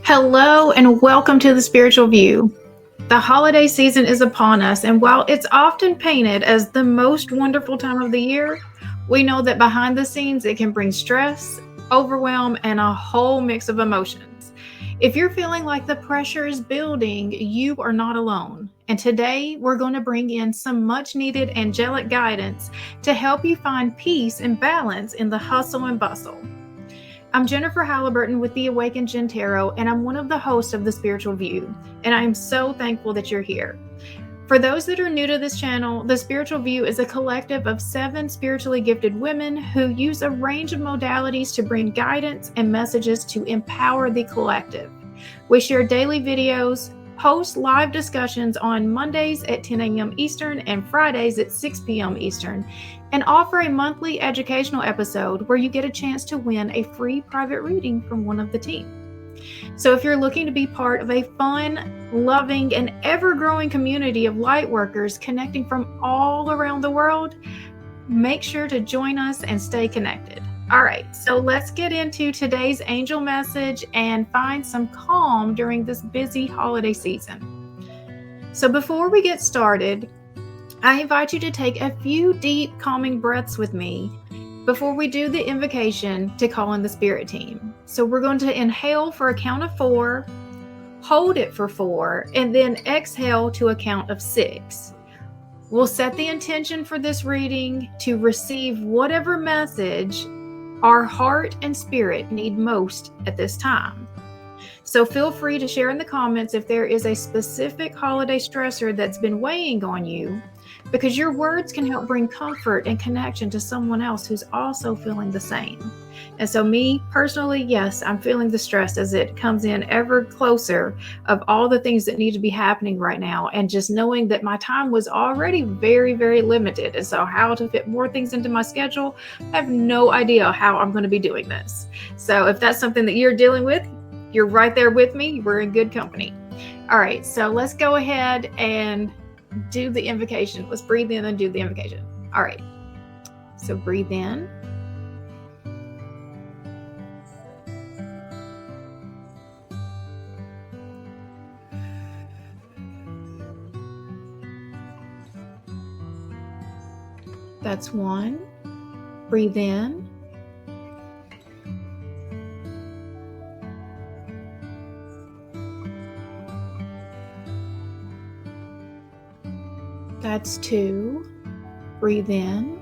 Hello and welcome to the Spiritual View. The holiday season is upon us, and while it's often painted as the most wonderful time of the year, we know that behind the scenes it can bring stress, overwhelm, and a whole mix of emotions. If you're feeling like the pressure is building, you are not alone. And today we're going to bring in some much needed angelic guidance to help you find peace and balance in the hustle and bustle. I'm Jennifer Halliburton with the Awakened Jenn Tarot, and I'm one of the hosts of The Spiritual View, and I am so thankful that you're here. For those that are new to this channel, The Spiritual View is a collective of 7 spiritually gifted women who use a range of modalities to bring guidance and messages to empower the collective. We share daily videos, host live discussions on Mondays at 10 a.m. Eastern and Fridays at 6 p.m. Eastern, and offer a monthly educational episode where you get a chance to win a free private reading from one of the team. So if you're looking to be part of a fun, loving, and ever-growing community of light workers connecting from all around the world, make sure to join us and stay connected. All right, so let's get into today's angel message and find some calm during this busy holiday season. So before we get started, I invite you to take a few deep, calming breaths with me before we do the invocation to call in the spirit team. So we're going to inhale for a count of 4, hold it for 4, and then exhale to a count of 6. We'll set the intention for this reading to receive whatever message our heart and spirit need most at this time. So feel free to share in the comments if there is a specific holiday stressor that's been weighing on you, because your words can help bring comfort and connection to someone else who's also feeling the same. And so me personally, yes, I'm feeling the stress as it comes in ever closer of all the things that need to be happening right now. And just knowing that my time was already very, very limited. And so how to fit more things into my schedule, I have no idea how I'm going to be doing this. So if that's something that you're dealing with, you're right there with me. We're in good company. All right, so let's go ahead and do the invocation. Let's breathe in and do the invocation. All right, so breathe in. That's 1. Breathe in. That's 2. Breathe in.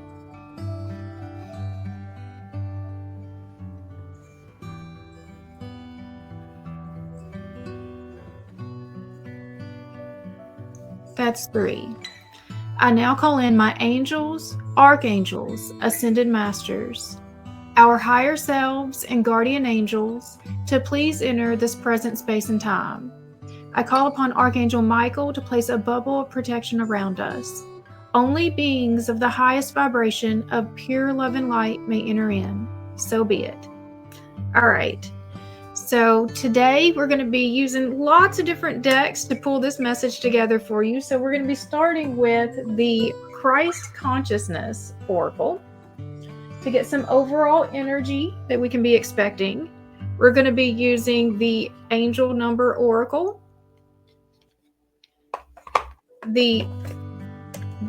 That's 3. I now call in my angels, archangels, ascended masters, our higher selves, and guardian angels to please enter this present space and time. I call upon Archangel Michael to place a bubble of protection around us. Only beings of the highest vibration of pure love and light may enter in. So be it. All right. So today we're going to be using lots of different decks to pull this message together for you. So we're going to be starting with the Christ Consciousness Oracle to get some overall energy that we can be expecting. We're going to be using the Angel Number Oracle, the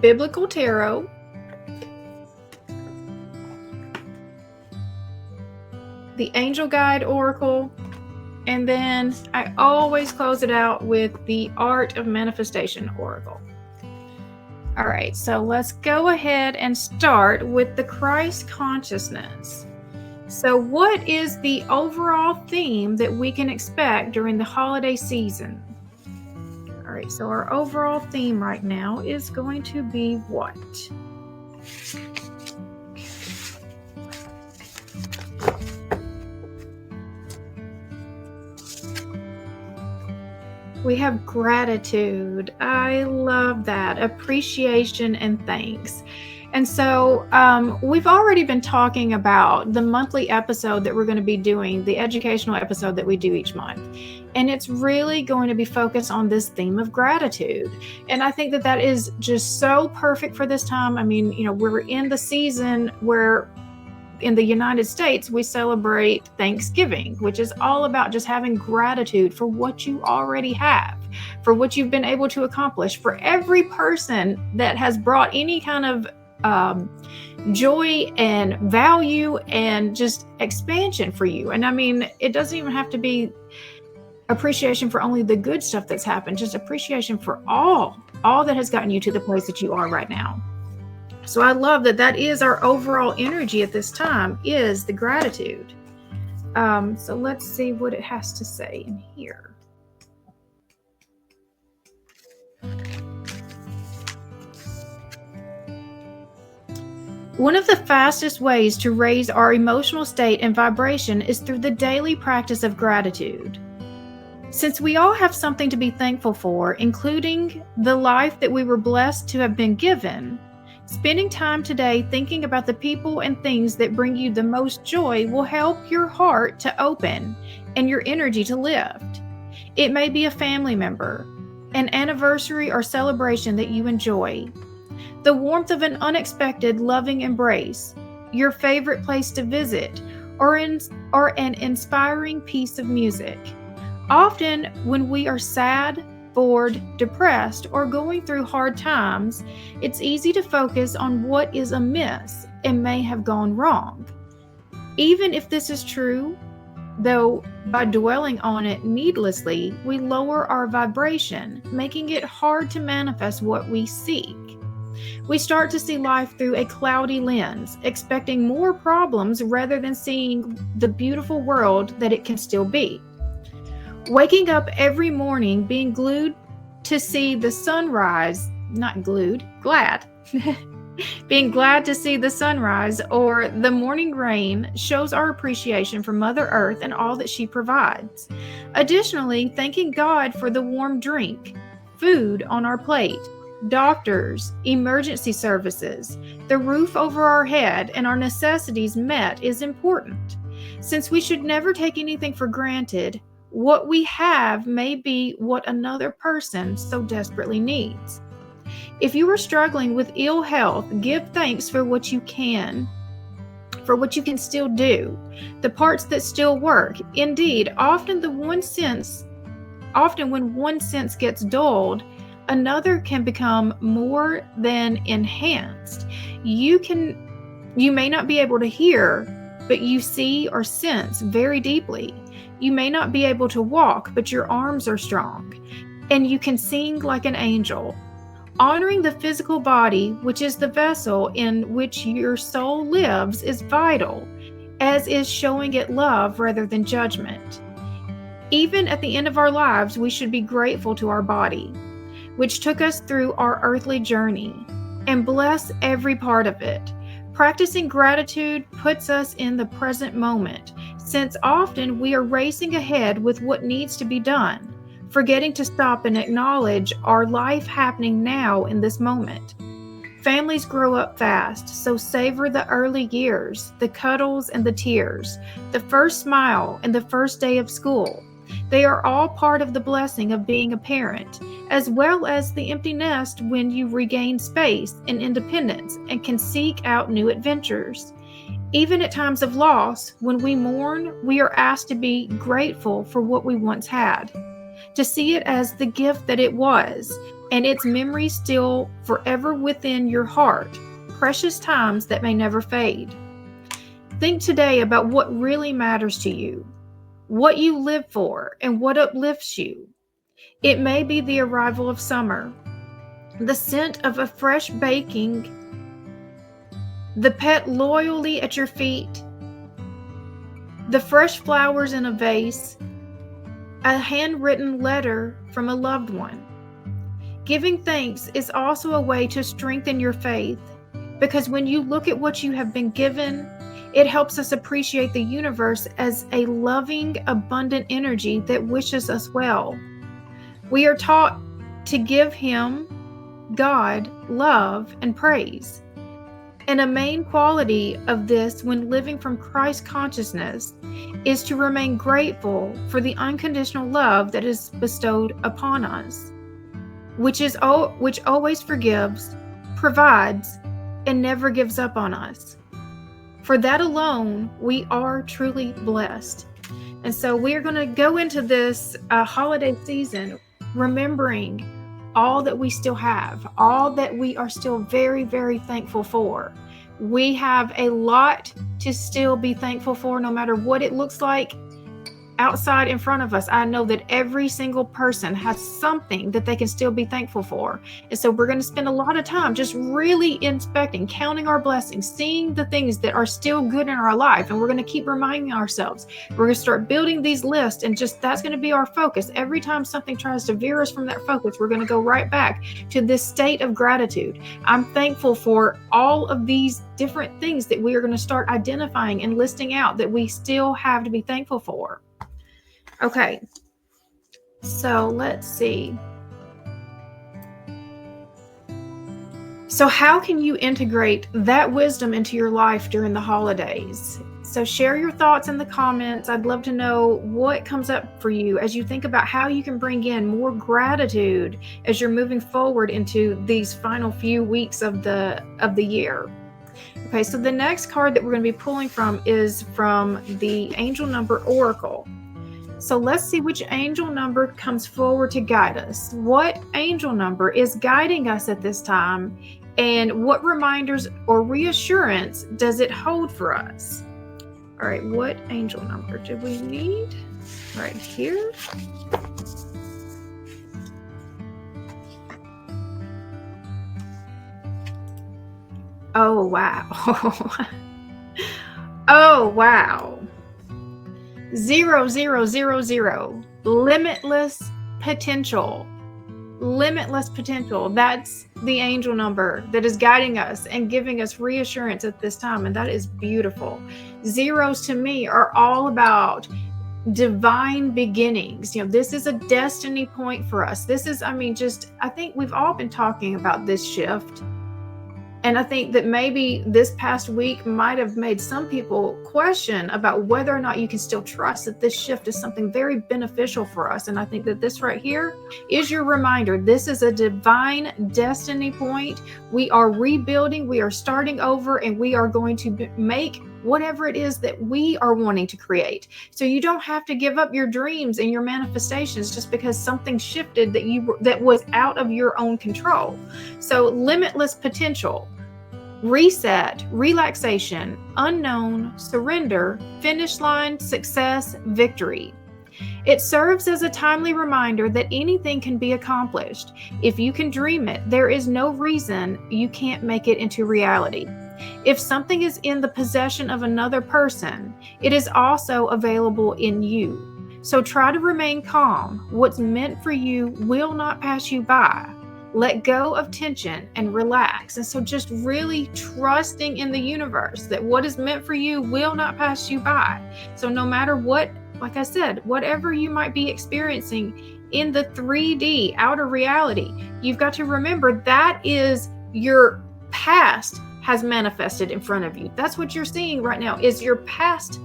Biblical Tarot, the Angel Guide Oracle, and then I always close it out with the Art of Manifestation Oracle. All right, so let's go ahead and start with the Christ Consciousness. So what is the overall theme that we can expect during the holiday season? All right, so our overall theme right now is going to be what? We have gratitude. I love that. Appreciation and thanks. And so we've already been talking about the monthly episode that we're going to be doing, the educational episode that we do each month. And it's really going to be focused on this theme of gratitude. And I think that that is just so perfect for this time. I mean, we're in the season where in the United States, we celebrate Thanksgiving, which is all about just having gratitude for what you already have, for what you've been able to accomplish, for every person that has brought any kind of joy and value and just expansion for you. And I mean, it doesn't even have to be appreciation for only the good stuff that's happened, just appreciation for all that has gotten you to the place that you are right now. So I love that is our overall energy at this time, is the gratitude. So let's see what it has to say in here. One of the fastest ways to raise our emotional state and vibration is through the daily practice of gratitude. Since we all have something to be thankful for, including the life that we were blessed to have been given, spending time today thinking about the people and things that bring you the most joy will help your heart to open and your energy to lift. It may be a family member, an anniversary or celebration that you enjoy, the warmth of an unexpected loving embrace, your favorite place to visit, or an inspiring piece of music. Often, when we are sad, bored, depressed, or going through hard times, it's easy to focus on what is amiss and may have gone wrong. Even if this is true, though, by dwelling on it needlessly, we lower our vibration, making it hard to manifest what we seek. We start to see life through a cloudy lens, expecting more problems rather than seeing the beautiful world that it can still be. Waking up every morning being glued to see the sunrise, not glued, glad. Being glad to see the sunrise or the morning rain shows our appreciation for Mother Earth and all that she provides. Additionally, thanking God for the warm drink, food on our plate, doctors, emergency services, the roof over our head, and our necessities met is important. Since we should never take anything for granted, what we have may be what another person so desperately needs. If you are struggling with ill health, give thanks for what you can still do, the parts that still work. Indeed, often when one sense gets dulled, another can become more than enhanced. You may not be able to hear, but you see or sense very deeply. You may not be able to walk, but your arms are strong, and you can sing like an angel. Honoring the physical body, which is the vessel in which your soul lives, is vital, as is showing it love rather than judgment. Even at the end of our lives, we should be grateful to our body, which took us through our earthly journey, and bless every part of it. Practicing gratitude puts us in the present moment, since often we are racing ahead with what needs to be done, forgetting to stop and acknowledge our life happening now in this moment. Families grow up fast, so savor the early years, the cuddles and the tears, the first smile and the first day of school. They are all part of the blessing of being a parent, as well as the empty nest when you regain space and independence and can seek out new adventures. Even at times of loss, when we mourn, we are asked to be grateful for what we once had, to see it as the gift that it was, and its memory still forever within your heart, precious times that may never fade. Think today about what really matters to you, what you live for, and what uplifts you. It may be the arrival of summer, the scent of a fresh baking, the pet loyally at your feet, the fresh flowers in a vase, a handwritten letter from a loved one. Giving thanks is also a way to strengthen your faith, because when you look at what you have been given, it helps us appreciate the universe as a loving, abundant energy that wishes us well. We are taught to give Him, God, love and praise. And a main quality of this when living from Christ consciousness is to remain grateful for the unconditional love that is bestowed upon us, which always forgives, provides, and never gives up on us. For that alone, we are truly blessed. And so we are going to go into this holiday season remembering all that we still have, all that we are still very, very thankful for. We have a lot to still be thankful for, no matter what it looks like outside in front of us. I know that every single person has something that they can still be thankful for. And so we're going to spend a lot of time just really inspecting, counting our blessings, seeing the things that are still good in our life. And we're going to keep reminding ourselves. We're going to start building these lists, and just that's going to be our focus. Every time something tries to veer us from that focus, we're going to go right back to this state of gratitude. I'm thankful for all of these different things that we are going to start identifying and listing out that we still have to be thankful for. Okay, so let's see. So how can you integrate that wisdom into your life during the holidays? So share your thoughts in the comments. I'd love to know what comes up for you as you think about how you can bring in more gratitude as you're moving forward into these final few weeks of the year. Okay, so the next card that we're going to be pulling from is from the Angel Number Oracle. So let's see which angel number comes forward to guide us. What angel number is guiding us at this time? And what reminders or reassurance does it hold for us? All right, what angel number do we need? Right here. Oh, wow. Oh, wow. 0000, limitless potential. Limitless potential. That's the angel number that is guiding us and giving us reassurance at this time, and that is beautiful. Zeros to me are all about divine beginnings. This is a destiny point for us. This is, I think we've all been talking about this shift. And I think that maybe this past week might have made some people question about whether or not you can still trust that this shift is something very beneficial for us. And I think that this right here is your reminder. This is a divine destiny point. We are rebuilding, we are starting over, and we are going to make whatever it is that we are wanting to create. So you don't have to give up your dreams and your manifestations just because something shifted that was out of your own control. So limitless potential, reset, relaxation, unknown, surrender, finish line, success, victory. It serves as a timely reminder that anything can be accomplished. If you can dream it, there is no reason you can't make it into reality. If something is in the possession of another person, it is also available in you. So try to remain calm. What's meant for you will not pass you by. Let go of tension and relax. And so just really trusting in the universe that what is meant for you will not pass you by. So no matter what, like I said, whatever you might be experiencing in the 3D outer reality, you've got to remember that is your past has manifested in front of you. That's what you're seeing right now, is your past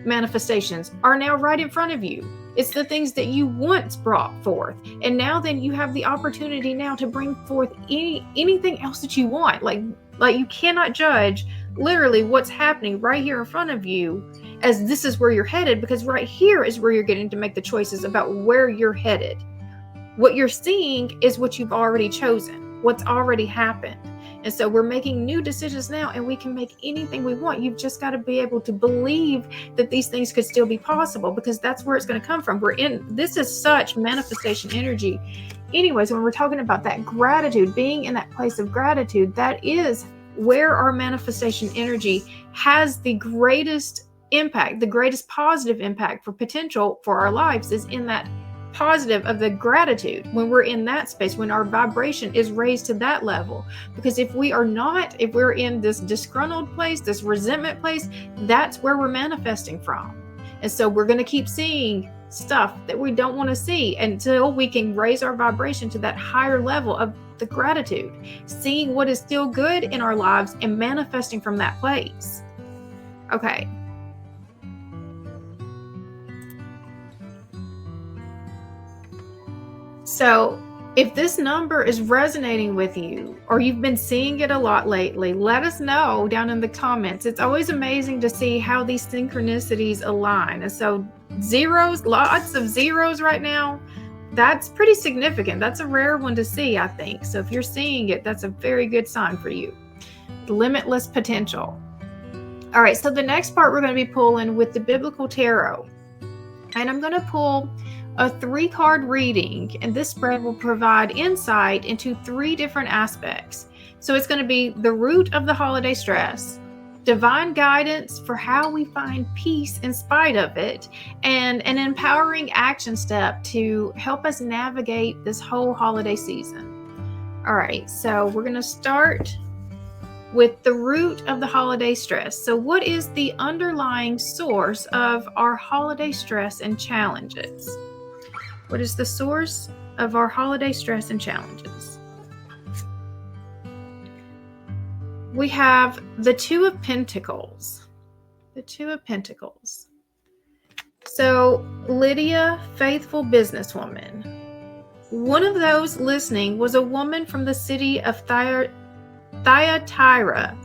manifestations are now right in front of you. It's the things that you once brought forth. And now then you have the opportunity now to bring forth anything else that you want. Like you cannot judge literally what's happening right here in front of you as this is where you're headed, because right here is where you're getting to make the choices about where you're headed. What you're seeing is what you've already chosen, what's already happened. And so we're making new decisions now, and we can make anything we want. You've just got to be able to believe that these things could still be possible, because that's where it's going to come from. This is such manifestation energy. Anyways, when we're talking about that gratitude, being in that place of gratitude, that is where our manifestation energy has the greatest impact, the greatest positive impact for potential for our lives, is in that positive of the gratitude. When we're in that space, when our vibration is raised to that level. Because if we're in this disgruntled place, this resentment place, that's where we're manifesting from. And so we're going to keep seeing stuff that we don't want to see until we can raise our vibration to that higher level of the gratitude, seeing what is still good in our lives and manifesting from that place. Okay. So If this number is resonating with you, or you've been seeing it a lot lately, let us know down in the comments. It's always amazing to see how these synchronicities align. And so zeros, lots of zeros right now, that's pretty significant. That's a rare one to see, I think. So if you're seeing it, that's a very good sign for you. Limitless potential. All right, so the next part we're going to be pulling with the Biblical Tarot. And I'm going to pull a 3-card reading, and this spread will provide insight into 3 different aspects. So it's going to be the root of the holiday stress, divine guidance for how we find peace in spite of it, and an empowering action step to help us navigate this whole holiday season. All right, so we're going to start with the root of the holiday stress. So what is the underlying source of our holiday stress and challenges? What is the source of our holiday stress and challenges? We have the 2 of Pentacles. The 2 of Pentacles. So Lydia, faithful businesswoman. One of those listening was a woman from the city of Thyatira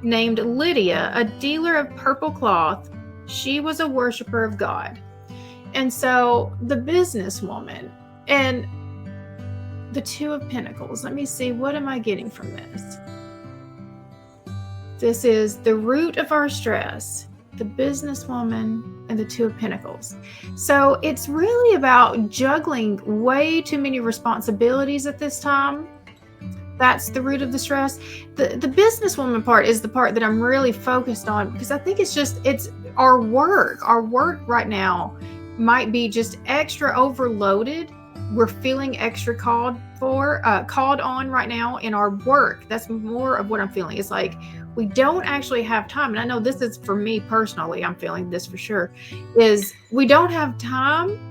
named Lydia, a dealer of purple cloth. She was a worshiper of God. And so the businesswoman and the 2 of Pentacles. Let me see, what am I getting from this? This is the root of our stress, the businesswoman, and the 2 of Pentacles. So it's really about juggling way too many responsibilities at this time. That's the root of the stress. The businesswoman part is the part that I'm really focused on, because I think it's our work. Our work right now might be just extra overloaded. We're feeling extra called on right now in our work. That's more of what I'm feeling. It's like we don't actually have time. And I know this is for me personally, I'm feeling this for sure, is we don't have time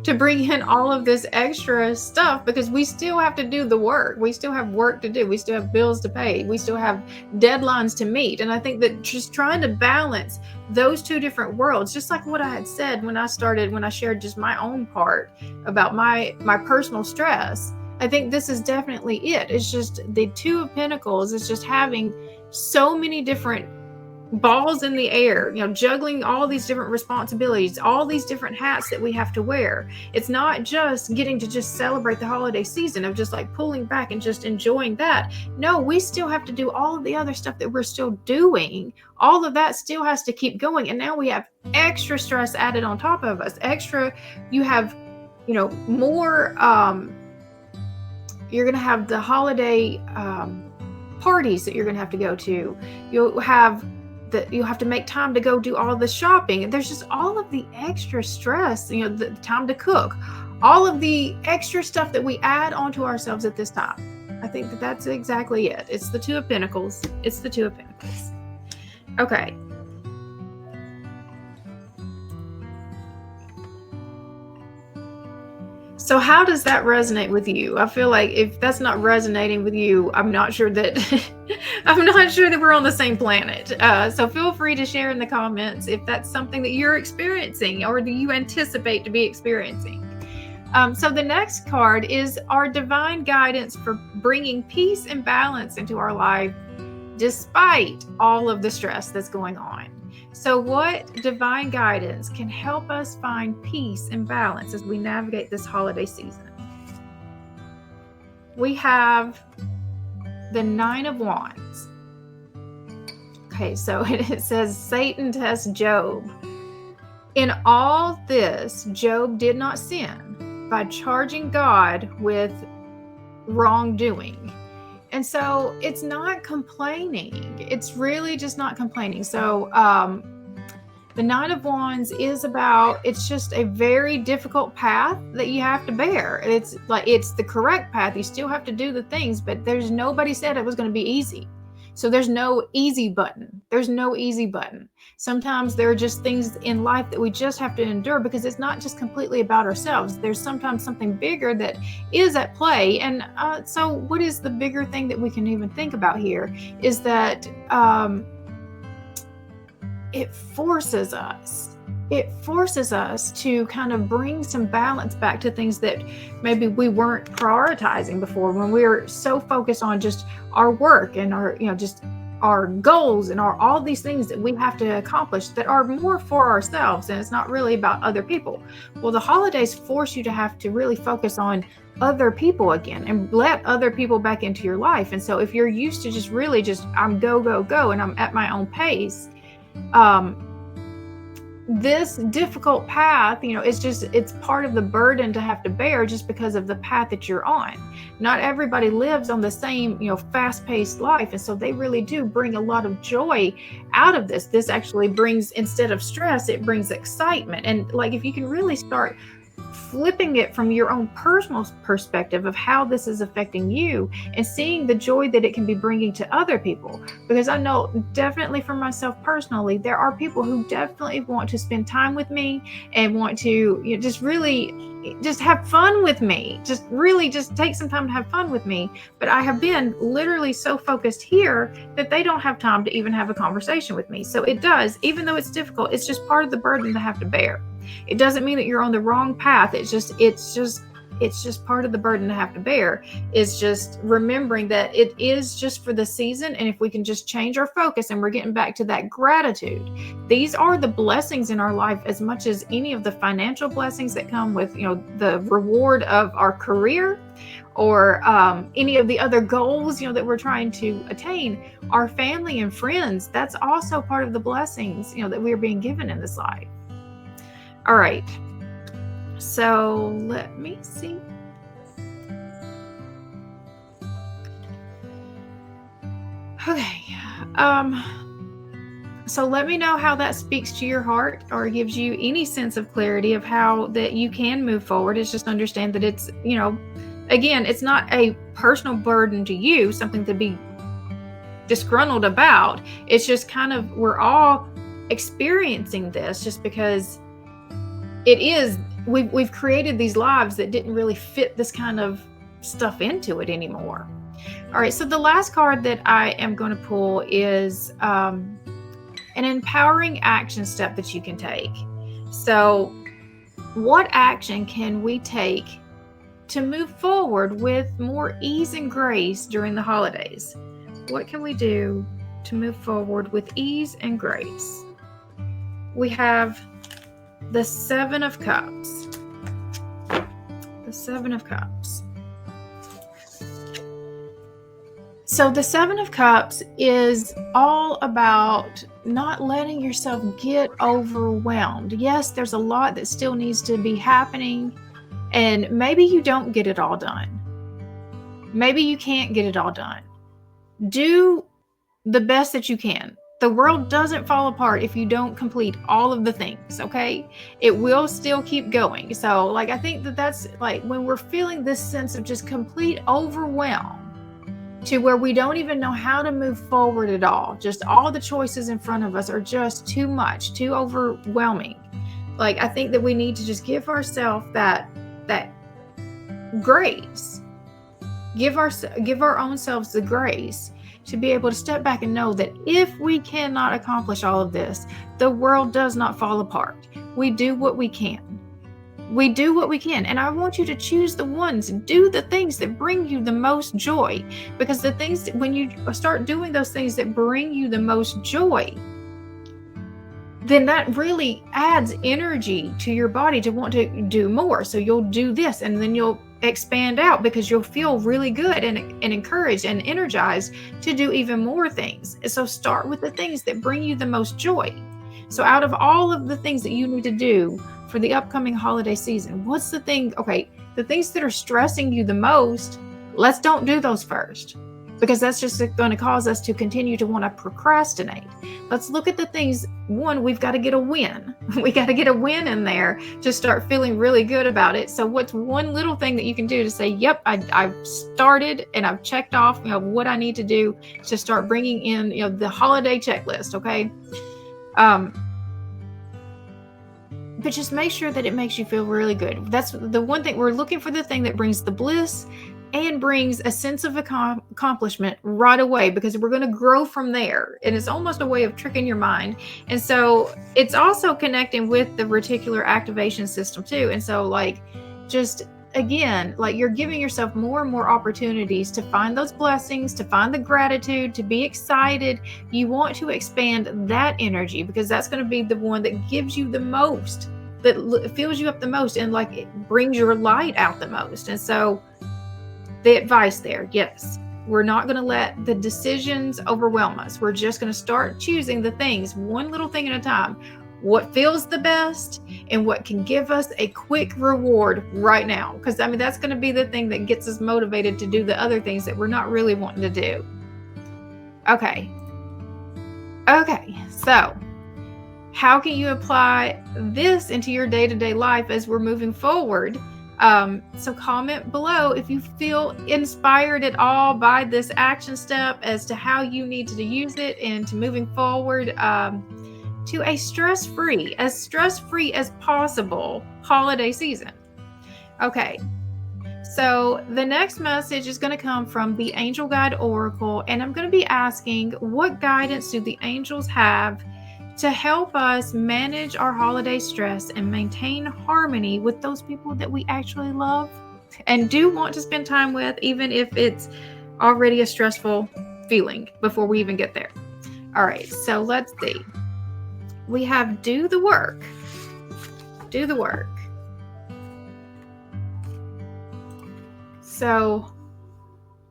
to bring in all of this extra stuff, because we still have to do the work. We still have work to do. We still have bills to pay. We still have deadlines to meet. And I think that just trying to balance those 2 different worlds, just like what I had said when I shared just my own part about my personal stress, I think this is definitely it. It's just the 2 of Pentacles is just having so many different balls in the air, juggling all these different responsibilities, all these different hats that we have to wear. It's not just getting to just celebrate the holiday season of just like pulling back and just enjoying that. No, we still have to do all of the other stuff that we're still doing. All of that still has to keep going. And now we have extra stress added on top of us. You have, more, you're going to have the holiday parties that you're going to have to go to. You'll have to make time to go do all the shopping. And there's just all of the extra stress, the time to cook, all of the extra stuff that we add onto ourselves at this time. I think that's exactly it. It's the 2 of Pentacles. It's the 2 of Pentacles. Okay. So how does that resonate with you? I feel like if that's not resonating with you, I'm not sure that we're on the same planet. So feel free to share in the comments if that's something that you're experiencing or do you anticipate to be experiencing. So the next card is our divine guidance for bringing peace and balance into our life despite all of the stress that's going on. So what divine guidance can help us find peace and balance as we navigate this holiday season? We have the 9 of Wands. Okay, so it says Satan tests Job. In all this, Job did not sin by charging God with wrongdoing. And so it's not complaining. It's really just not complaining. So the 9 of Wands it's just a very difficult path that you have to bear. It's the correct path. You still have to do the things, but nobody said it was going to be easy. So there's no easy button. There's no easy button. Sometimes there are just things in life that we just have to endure because it's not just completely about ourselves. There's sometimes something bigger that is at play. And so what is the bigger thing that we can even think about here is that it forces us it forces us to kind of bring some balance back to things that maybe we weren't prioritizing before, when we were so focused on just our work and our, just our goals and our all these things that we have to accomplish that are more for ourselves, and it's not really about other people. Well, the holidays force you to have to really focus on other people again and let other people back into your life. And so if you're used to just really just I'm go go go and I'm at my own pace, this difficult path, it's part of the burden to have to bear just because of the path that you're on. Not everybody lives on the same, fast-paced life. And so they really do bring a lot of joy out of this. This actually brings, instead of stress, it brings excitement. And like, if you can really start flipping it from your own personal perspective of how this is affecting you and seeing the joy that it can be bringing to other people. Because I know definitely for myself personally, there are people who definitely want to spend time with me and want to just really just have fun with me, just really just take some time to have fun with me. But I have been literally so focused here that they don't have time to even have a conversation with me. So it does, even though it's difficult, it's just part of the burden to have to bear. It doesn't mean that you're on the wrong path. It's just part of the burden to have to bear. Is just remembering that it is just for the season. And if we can just change our focus, and we're getting back to that gratitude, these are the blessings in our life as much as any of the financial blessings that come with, the reward of our career or any of the other goals, that we're trying to attain. Our family and friends, that's also part of the blessings, that we are being given in this life. All right, so let me see. Okay, so let me know how that speaks to your heart or gives you any sense of clarity of how that you can move forward. It's just understand that it's, again, it's not a personal burden to you, something to be disgruntled about. It's just kind of, we're all experiencing this just because it is, we've created these lives that didn't really fit this kind of stuff into it anymore. All right, so the last card that I am going to pull is an empowering action step that you can take. So what action can we take to move forward with more ease and grace during the holidays? What can we do to move forward with ease and grace? We have the Seven of Cups. The Seven of Cups. So the Seven of Cups is all about not letting yourself get overwhelmed. Yes, there's a lot that still needs to be happening, and maybe you don't get it all done. Maybe you can't get it all done. Do the best that you can. The world doesn't fall apart if you don't complete all of the things, okay? It will still keep going. So, I think that's when we're feeling this sense of just complete overwhelm to where we don't even know how to move forward at all. Just all the choices in front of us are just too much, too overwhelming. I think that we need to just give ourselves that grace. Give our own selves the grace to be able to step back and know that if we cannot accomplish all of this, the world does not fall apart. We do what we can. We do what we can. And I want you to choose the ones, do the things that bring you the most joy. Because the things, when you start doing those things that bring you the most joy, then that really adds energy to your body to want to do more. So you'll do this, and then you'll expand out because you'll feel really good and encouraged and energized to do even more things. So start with the things that bring you the most joy. So out of all of the things that you need to do for the upcoming holiday season, what's the thing? Okay, the things that are stressing you the most, don't do those first, because that's just going to cause us to continue to want to procrastinate. Let's look at the things. One, we've got to get a win. We got to get a win in there to start feeling really good about it. So what's one little thing that you can do to say, yep, I've started and I've checked off, what I need to do to start bringing in, the holiday checklist. Okay. But just make sure that it makes you feel really good. That's the one thing we're looking for, the thing that brings the bliss and brings a sense of accomplishment right away, because we're going to grow from there. And it's almost a way of tricking your mind. And so it's also connecting with the reticular activation system too. And so like, just again, like you're giving yourself more and more opportunities to find those blessings, to find the gratitude, to be excited. You want to expand that energy, because that's going to be the one that gives you the most, that fills you up the most, and like it brings your light out the most. And so the advice there, yes, we're not going to let the decisions overwhelm us. We're just going to start choosing the things one little thing at a time, what feels the best and what can give us a quick reward right now. Because I mean, that's going to be the thing that gets us motivated to do the other things that we're not really wanting to do. Okay, so how can you apply this into your day-to-day life as we're moving forward? So comment below if you feel inspired at all by this action step as to how you need to use it into moving forward to a stress-free as possible holiday season. Okay, so the next message is going to come from the Angel Guide Oracle, and I'm going to be asking, what guidance do the angels have to help us manage our holiday stress and maintain harmony with those people that we actually love and do want to spend time with, even if it's already a stressful feeling before we even get there. All right, so let's see. We have do the work. Do the work. So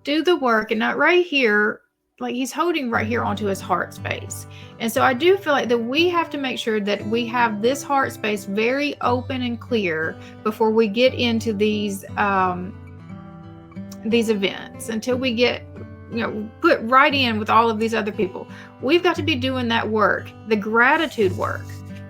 do the work, and not right here, like he's holding right here onto his heart space. And so I do feel like that we have to make sure that we have this heart space very open and clear before we get into these events, until we get, put right in with all of these other people. We've got to be doing that work, the gratitude work.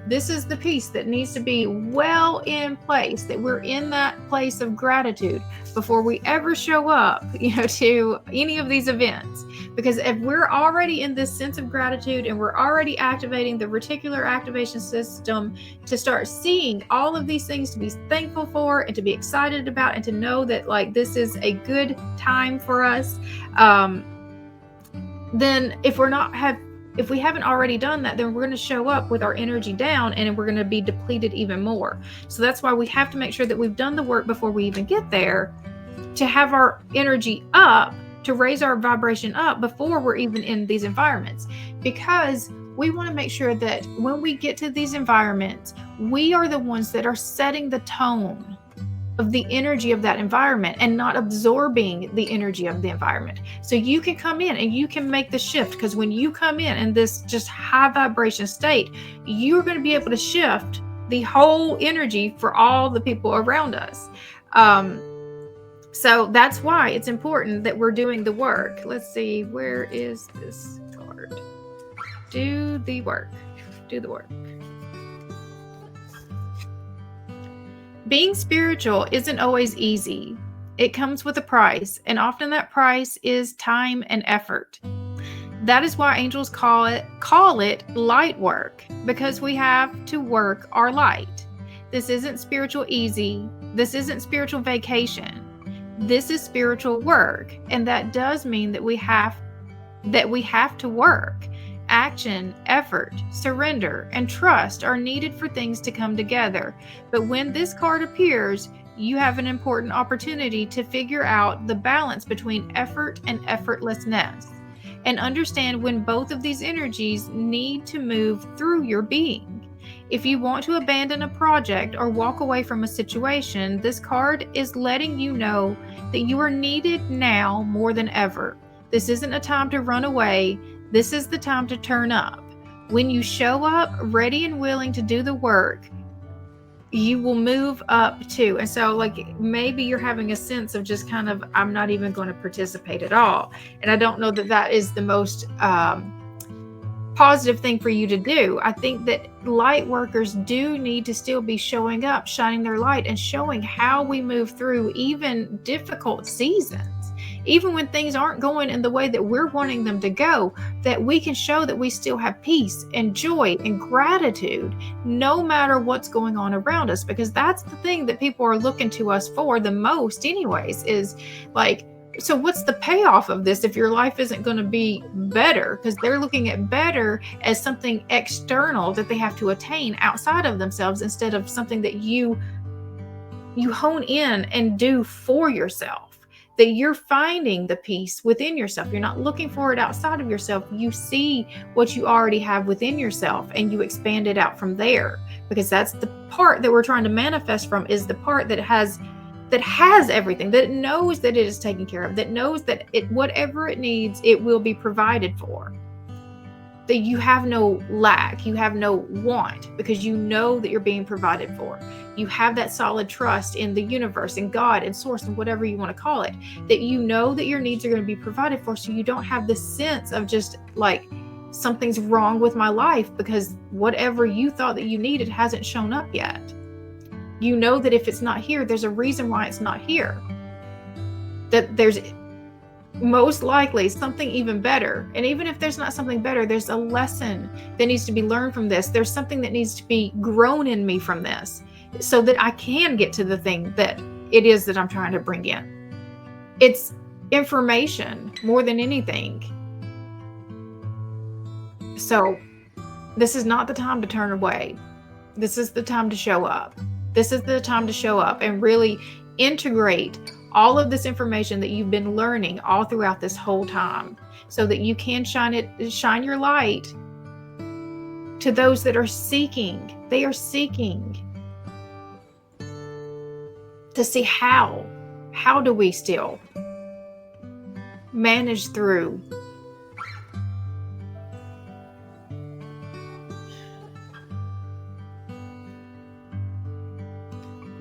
This is the piece that needs to be well in place, that we're in that place of gratitude before we ever show up, to any of these events. Because if we're already in this sense of gratitude and we're already activating the reticular activation system to start seeing all of these things to be thankful for and to be excited about and to know that like this is a good time for us, then if we haven't already done that, then we're going to show up with our energy down and we're going to be depleted even more. So that's why we have to make sure that we've done the work before we even get there, to have our energy up, to raise our vibration up before we're even in these environments. Because we want to make sure that when we get to these environments, we are the ones that are setting the tone of the energy of that environment and not absorbing the energy of the environment. So you can come in and you can make the shift, because when you come in this just high vibration state, you're going to be able to shift the whole energy for all the people around us. So that's why it's important that we're doing the work. Let's see, where is this card? Do the work. Do the work. Being spiritual isn't always easy. It comes with a price, and often that price is time and effort. That is why angels call it light work, because we have to work our light. This isn't spiritual easy. This isn't spiritual vacation. This is spiritual work, and that does mean that we have to work. Action, effort, surrender, and trust are needed for things to come together. But when this card appears, you have an important opportunity to figure out the balance between effort and effortlessness, and understand when both of these energies need to move through your being. If you want to abandon a project or walk away from a situation, this card is letting you know that you are needed now more than ever. This isn't a time to run away. This is the time to turn up. When you show up ready and willing to do the work, you will move up too. And so like maybe you're having a sense of just kind of, I'm not even going to participate at all. And I don't know that that is the most positive thing for you to do. I think that light workers do need to still be showing up, shining their light, and showing how we move through even difficult seasons. even when things aren't going in the way that we're wanting them to go, that we can show that we still have peace and joy and gratitude no matter what's going on around us. Because that's the thing that people are looking to us for the most anyways, is like, so what's the payoff of this if your life isn't going to be better? Because they're looking at better as something external that they have to attain outside of themselves, instead of something that you hone in and do for yourself, that you're finding the peace within yourself. You're not looking for it outside of yourself. You see what you already have within yourself and you expand it out from there, because that's the part that we're trying to manifest from, is the part that has everything, that it knows that it is taken care of, that knows that it, whatever it needs, it will be provided for. That you have no lack, you have no want, because you know that you're being provided for. You have that solid trust in the universe and God and source and whatever you want to call it, that you know that your needs are going to be provided for. So you don't have this sense of just like, something's wrong with my life because whatever you thought that you needed hasn't shown up yet. You know that if it's not here, there's a reason why it's not here. That there's most likely something even better. And even if there's not something better, there's a lesson that needs to be learned from this. There's something that needs to be grown in me from this, so that I can get to the thing that it is that I'm trying to bring in. It's information more than anything. So this is not the time to turn away. This is the time to show up. This is the time to show up and really integrate all of this information that you've been learning all throughout this whole time, so that you can shine your light to those that are seeking. They are seeking to see how do we still manage through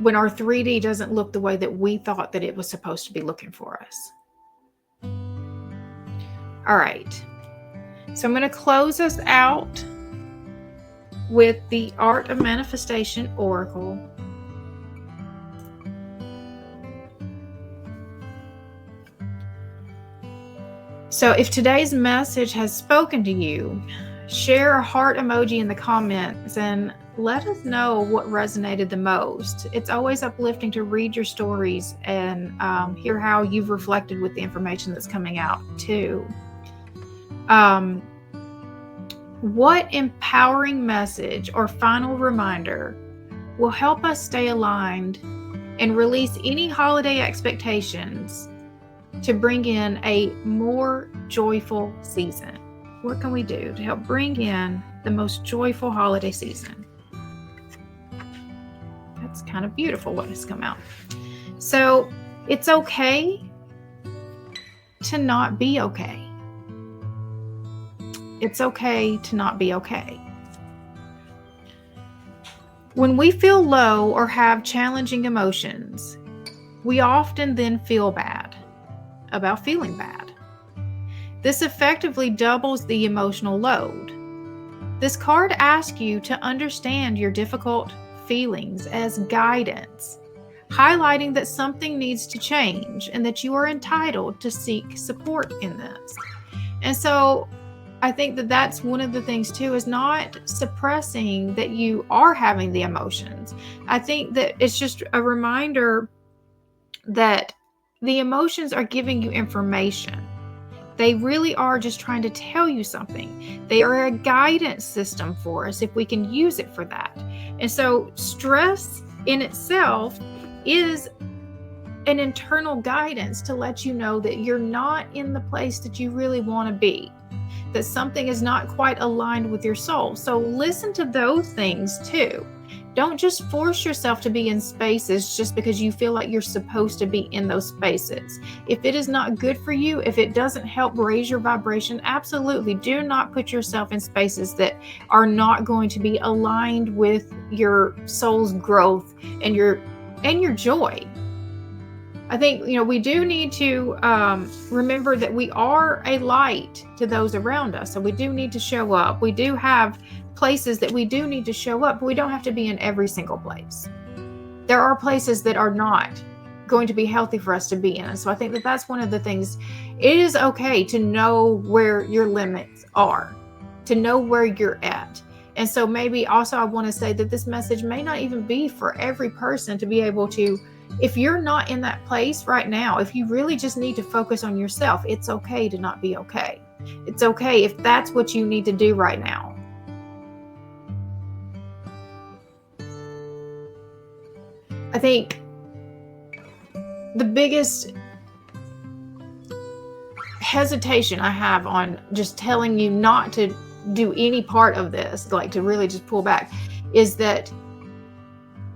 when our 3D doesn't look the way that we thought that it was supposed to be looking for us. All right. So I'm going to close us out with the Art of Manifestation Oracle. So if today's message has spoken to you, share a heart emoji in the comments and let us know what resonated the most. It's always uplifting to read your stories and hear how you've reflected with the information that's coming out too. What empowering message or final reminder will help us stay aligned and release any holiday expectations to bring in a more joyful season? What can we do to help bring in the most joyful holiday season? That's kind of beautiful what has come out. So it's okay to not be okay. It's okay to not be okay. When we feel low or have challenging emotions, we often then feel bad about feeling bad. This effectively doubles the emotional load. This card asks you to understand your difficult feelings as guidance, highlighting that something needs to change and that you are entitled to seek support in this. And so I think that that's one of the things too, is not suppressing that you are having the emotions. I think that it's just a reminder that the emotions are giving you information. They really are just trying to tell you something. They are a guidance system for us if we can use it for that. And so stress in itself is an internal guidance to let you know that you're not in the place that you really want to be, that something is not quite aligned with your soul. So listen to those things too. Don't just force yourself to be in spaces just because you feel like you're supposed to be in those spaces. If it is not good for you, if it doesn't help raise your vibration, absolutely do not put yourself in spaces that are not going to be aligned with your soul's growth and your joy. I think, we do need to remember that we are a light to those around us. So we do need to show up. We do have places that we do need to show up, but we don't have to be in every single place. There are places that are not going to be healthy for us to be in. And so I think that that's one of the things. It is okay to know where your limits are, to know where you're at. And so maybe also I want to say that this message may not even be for every person to be able to, if you're not in that place right now, if you really just need to focus on yourself, it's okay to not be okay. It's okay if that's what you need to do right now. I think the biggest hesitation I have on just telling you not to do any part of this, like to really just pull back, is that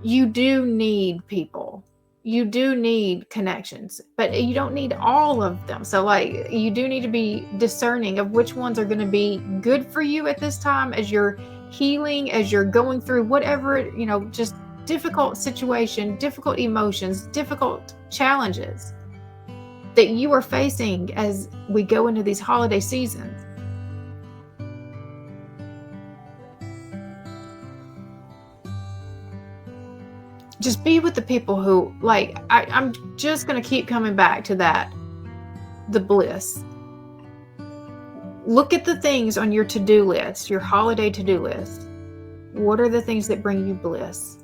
you do need people. You do need connections, but you don't need all of them. So like you do need to be discerning of which ones are going to be good for you at this time as you're healing, as you're going through whatever, just difficult situation, difficult emotions, difficult challenges that you are facing as we go into these holiday seasons. Just be with the people who, like, I'm just going to keep coming back to that, the bliss. Look at the things on your to-do list, your holiday to-do list. What are the things that bring you bliss?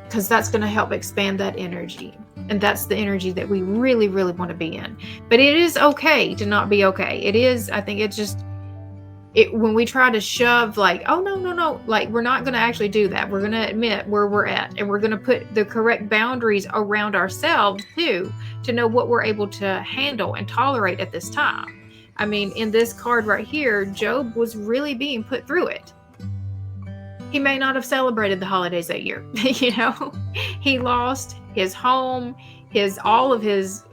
Because that's going to help expand that energy. And that's the energy that we really, really want to be in. But it is okay to not be okay. It is, I think it's just, when we try to shove like, oh, no, like we're not going to actually do that. We're going to admit where we're at, and we're going to put the correct boundaries around ourselves too, to know what we're able to handle and tolerate at this time. I mean, in this card right here, Job was really being put through it. He may not have celebrated the holidays that year. He lost his home, all of his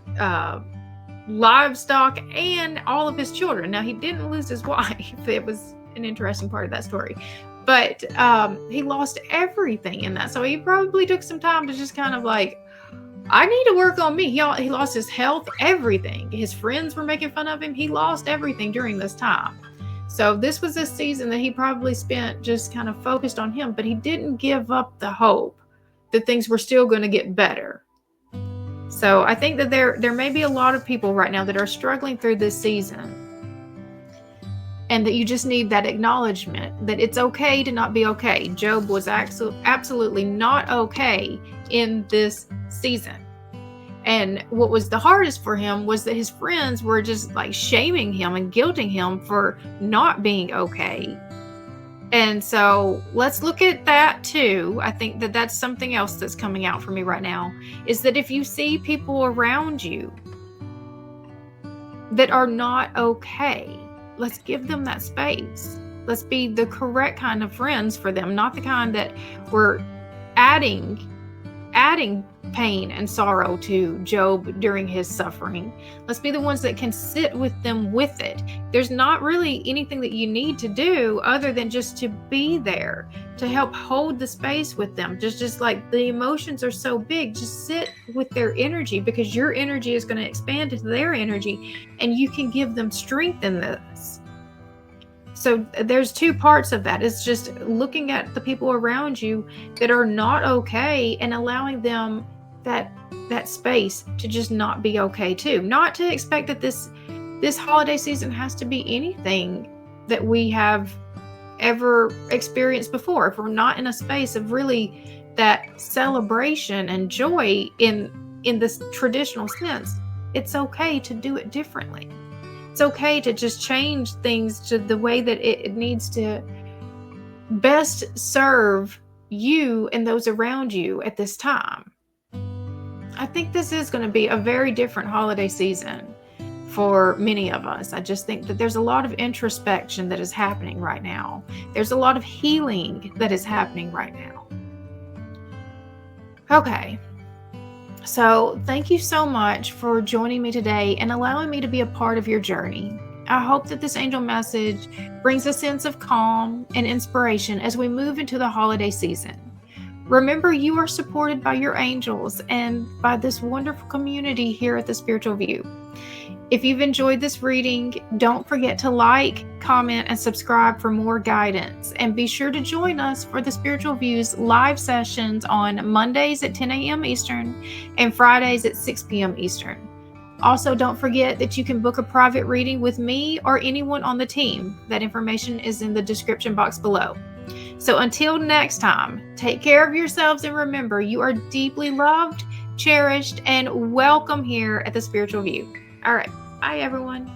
livestock, and all of his children. Now, he didn't lose his wife. It was an interesting part of that story. But he lost everything in that. So he probably took some time to just kind of like, I need to work on me. He lost his health, everything. His friends were making fun of him. He lost everything during this time. So this was a season that he probably spent just kind of focused on him, but he didn't give up the hope that things were still going to get better. So I think that there may be a lot of people right now that are struggling through this season, and that you just need that acknowledgement that it's okay to not be okay. Job was absolutely not okay in this season. And what was the hardest for him was that his friends were just like shaming him and guilting him for not being okay. And so let's look at that too. I think that that's something else that's coming out for me right now, is that if you see people around you that are not okay, let's give them that space. Let's be the correct kind of friends for them, not the kind that were adding pain and sorrow to Job during his suffering. Let's be the ones that can sit with them with it. There's not really anything that you need to do other than just to be there, to help hold the space with them. Just like the emotions are so big, just sit with their energy, because your energy is going to expand into their energy, and you can give them strength in this. So there's two parts of that. It's just looking at the people around you that are not okay and allowing them that space to just not be okay too. Not to expect that this holiday season has to be anything that we have ever experienced before. If we're not in a space of really that celebration and joy in this traditional sense, it's okay to do it differently. It's okay to just change things to the way that it needs to best serve you and those around you at this time. I think this is going to be a very different holiday season for many of us. I just think that there's a lot of introspection that is happening right now. There's a lot of healing that is happening right now. Okay. So thank you so much for joining me today and allowing me to be a part of your journey. I hope that this angel message brings a sense of calm and inspiration as we move into the holiday season. Remember, you are supported by your angels and by this wonderful community here at the Spiritual View. If you've enjoyed this reading, don't forget to like, comment, and subscribe for more guidance. And be sure to join us for the Spiritual Views live sessions on Mondays at 10 a.m. Eastern and Fridays at 6 p.m. Eastern. Also, don't forget that you can book a private reading with me or anyone on the team. That information is in the description box below. So until next time, take care of yourselves and remember you are deeply loved, cherished, and welcome here at the Spiritual View. All right. Bye, everyone.